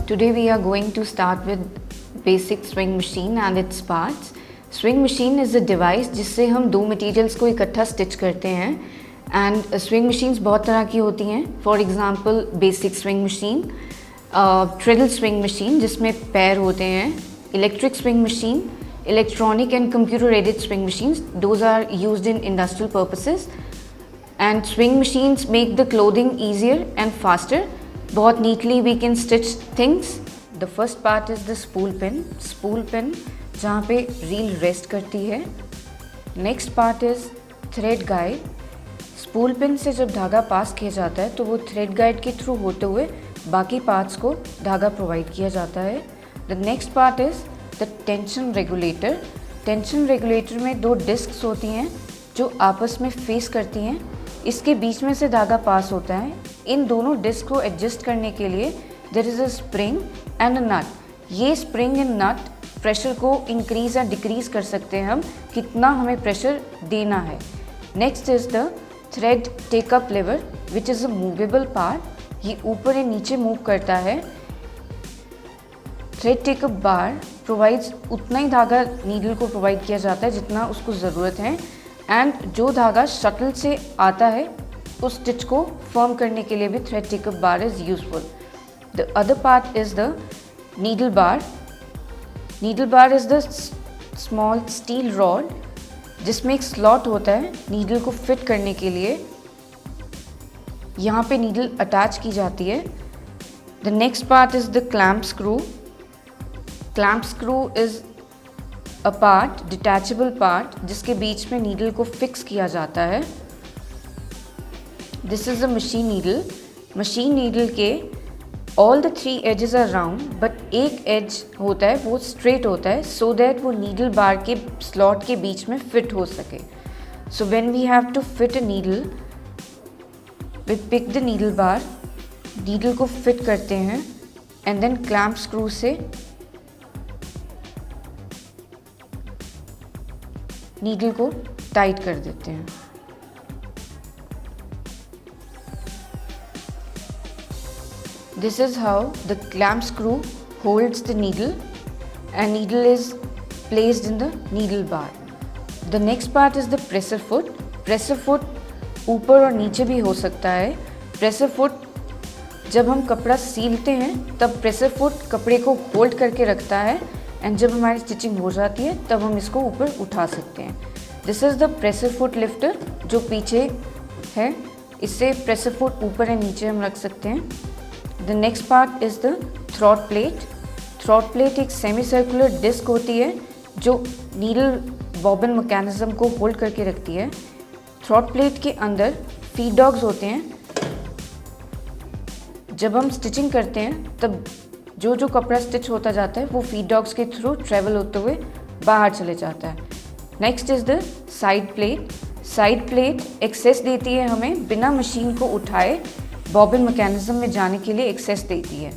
Today we are going to start with basic swing machine and its parts. Swing machine is a device जिससे हम दो materials को इकट्ठा stitch करते हैं एंड स्विंग मशीन्स बहुत तरह की होती हैं. For example basic sewing machine, treadle sewing machine जिसमें पैर होते हैं, electric sewing machine, electronic and computer aided sewing machines, those are used in industrial purposes. And sewing machines make the clothing easier and faster. बहुत neatly we can stitch things. The first part is the spool pin. Spool pin जहाँ पे reel rest करती है. Next part is thread guide. Spool pin से जब धागा पास किया जाता है तो वो थ्रेड गाइड के थ्रू होते हुए बाकी पार्ट्स को धागा प्रोवाइड किया जाता है. The next part is the tension regulator. Tension regulator में दो डिस्क्स होती हैं जो आपस में फेस करती हैं. इसके बीच में से धागा पास होता है. इन दोनों डिस्क को एडजस्ट करने के लिए there is a spring and a nut. ये स्प्रिंग एंड नट प्रेशर को इंक्रीज़ या डिक्रीज़ कर सकते हैं हम कितना हमें प्रेशर देना है. Next is the thread take up lever which is a movable part. ये ऊपर या नीचे मूव करता है. थ्रेड टेकअप बार प्रोवाइड्स उतना ही धागा नीडल को प्रोवाइड किया जाता है जितना उसको ज़रूरत है. एंड जो धागा शटल से आता है उस स्टिच को फर्म करने के लिए भी thread take up bar is useful. The other part is the needle bar. Needle bar is the small steel rod जिसमें एक स्लॉट होता है नीडल को फिट करने के लिए. यहाँ पे नीडल अटैच की जाती है. The next part is the clamp screw. Clamp screw is a part, detachable part जिसके बीच में नीडल को फिक्स किया जाता है. This is a machine needle. Machine needle के all the three edges are round but एक एज होता है वो स्ट्रेट होता है सो दैट वो नीडल बार के स्लॉट के बीच में फिट हो सके. So when we have to fit a needle we pick the needle bar, needle को फिट करते हैं एंड देन क्लैम्प स्क्रू से नीडल को टाइट कर देते हैं. This is how the clamp screw holds the needle and needle is placed in the needle bar. The next part is the presser foot. Presser foot ऊपर और नीचे भी हो सकता है. Presser foot जब हम कपड़ा सीलते हैं तब presser foot कपड़े को होल्ड करके रखता है एंड जब हमारी स्टिचिंग हो जाती है तब हम इसको ऊपर उठा सकते हैं. This is the presser foot lifter जो पीछे है. इससे presser foot ऊपर या नीचे हम रख सकते हैं. The next part is the throat plate. Throat plate एक सेमी सर्कुलर डिस्क होती है जो नीडल बॉबिन मैकेनिज्म को होल्ड करके रखती है. थ्रॉट प्लेट के अंदर फीड डॉग्स होते हैं. जब हम स्टिचिंग करते हैं तब जो जो कपड़ा स्टिच होता जाता है वो फीड डॉग्स के थ्रू ट्रेवल होते हुए बाहर चले जाता है. Next is the side plate. Side plate access देती है हमें बिना मशीन को उठाए बॉबिन मैकेनिज्म में जाने के लिए एक्सेस देती है.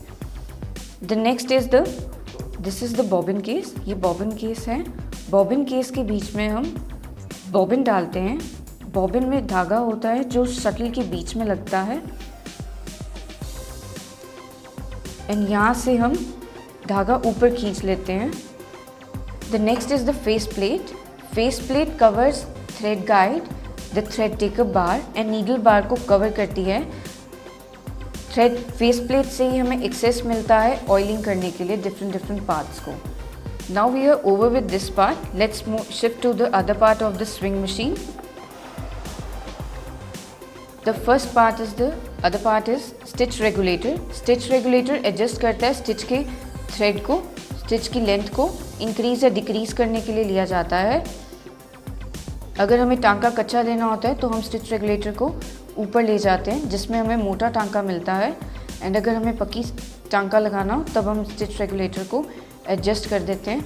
The next is this is the bobbin case. ये बॉबिन केस है. बॉबिन केस के बीच में हम बॉबिन डालते हैं. बॉबिन में धागा होता है जो शटल के बीच में लगता है एंड यहाँ से हम धागा ऊपर खींच लेते हैं. The next is the face plate. Face plate covers thread guide, the thread take up bar and needle bar को कवर करती है. थ्रेड फेस प्लेट से ही हमें एक्सेस मिलता है ऑयलिंग करने के लिए डिफरेंट पार्ट्स को. Now we are over with this part. Let's shift to the other part of the swing machine. The first part is the other part is stitch regulator. Stitch regulator adjust करता है stitch के thread को, stitch की length को increase या decrease करने के लिए लिया जाता है. अगर हमें टांका कच्चा लेना होता है तो हम स्टिच रेगुलेटर को ऊपर ले जाते हैं जिसमें हमें मोटा टांका मिलता है एंड अगर हमें पक्की टांका लगाना हो तब हम स्टिच रेगुलेटर को एडजस्ट कर देते हैं.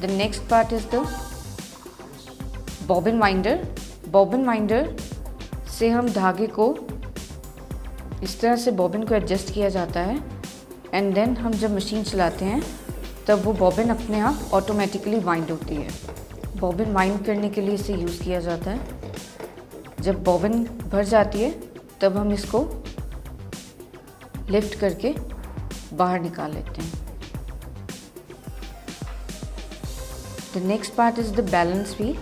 The next part is the bobbin winder. Bobbin winder से हम धागे को इस तरह से बॉबिन को एडजस्ट किया जाता है एंड देन हम जब मशीन चलाते हैं तब वो बॉबिन अपने आप ऑटोमेटिकली वाइंड होती है. बॉबिन वाइंड करने के लिए इसे यूज़ किया जाता है. जब बॉबिन भर जाती है तब हम इसको लिफ्ट करके बाहर निकाल लेते हैं। The next part is the balance wheel.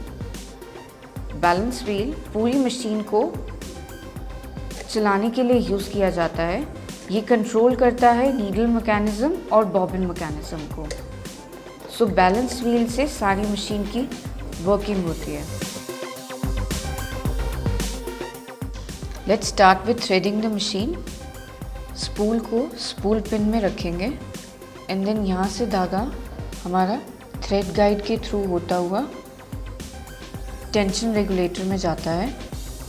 Balance wheel पूरी मशीन को चलाने के लिए यूज़ किया जाता है। ये कंट्रोल करता है नीडल मैकेनिज़्म और बॉबिन मैकेनिज़्म को। सो बैलेंस व्हील से सारी मशीन की वर्किंग होती है। Let's start with threading the machine. Spool को स्पूल पिन में रखेंगे एंड देन यहाँ से धागा हमारा थ्रेड गाइड के थ्रू होता हुआ टेंशन रेगुलेटर में जाता है।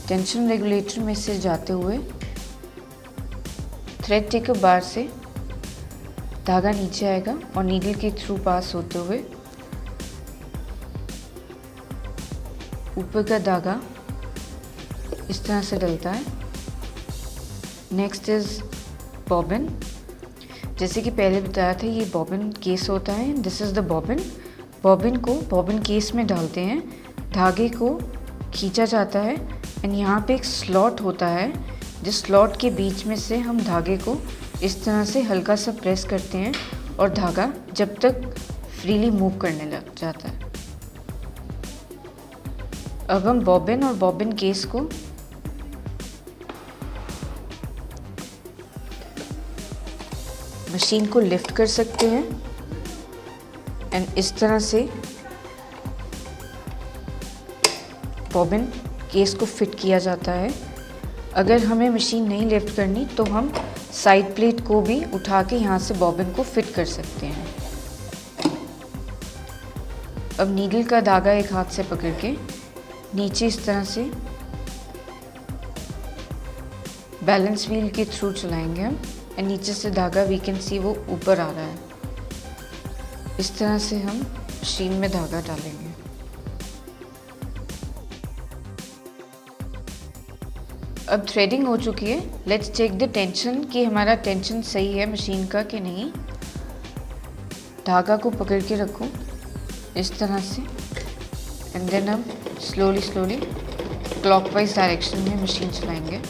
टेंशन रेगुलेटर में से जाते हुए थ्रेड टेकर बार से धागा नीचे आएगा और नीडल के थ्रू पास होते हुए ऊपर का धागा इस तरह से डलता है। Next is bobbin. जैसे कि पहले बताया था, ये बॉबिन केस होता है। This is the bobbin. Bobbin को बॉबिन केस में डालते हैं, धागे को खींचा जाता है एंड यहाँ पे एक स्लॉट होता है, जिस स्लॉट के बीच में से हम धागे को इस तरह से हल्का सा प्रेस करते हैं और धागा जब तक फ्रीली मूव करने लग जाता है। अब हम बॉबिन और बॉबिन केस को मशीन को लिफ्ट कर सकते हैं एंड इस तरह से बॉबिन केस को फिट किया जाता है। अगर हमें मशीन नहीं लिफ्ट करनी तो हम साइड प्लेट को भी उठा के यहाँ से बॉबिन को फिट कर सकते हैं। अब नीडल का धागा एक हाथ से पकड़ के नीचे इस तरह से बैलेंस व्हील के थ्रू चलाएंगे हम एंड नीचे से धागा वी कैन सी वो ऊपर आ रहा है। इस तरह से हम मशीन में धागा डालेंगे। अब थ्रेडिंग हो चुकी है। लेट्स चेक द टेंशन कि हमारा टेंशन सही है मशीन का कि नहीं। धागा को पकड़ के रखो इस तरह से एंड देन हम स्लोली स्लोली क्लॉकवाइज डायरेक्शन में मशीन चलाएंगे।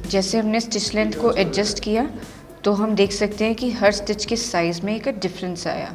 जैसे हमने स्टिच लेंथ को एडजस्ट किया तो हम देख सकते हैं कि हर स्टिच के साइज़ में एक डिफरेंस आया।